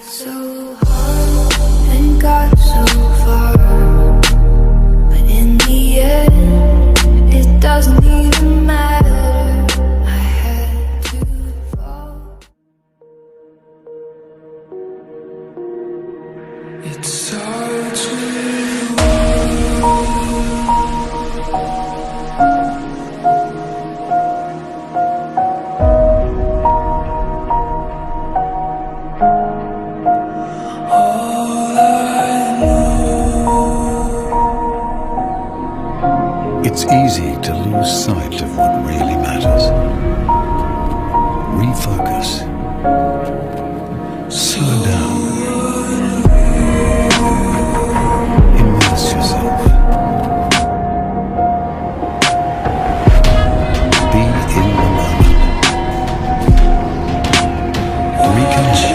So hard and got so far, but in the end, it doesn't even matter. I had to fall. It starts with It's easy to lose sight of what really matters. Refocus. Slow down. Immerse yourself. Be in the moment. Reconnect.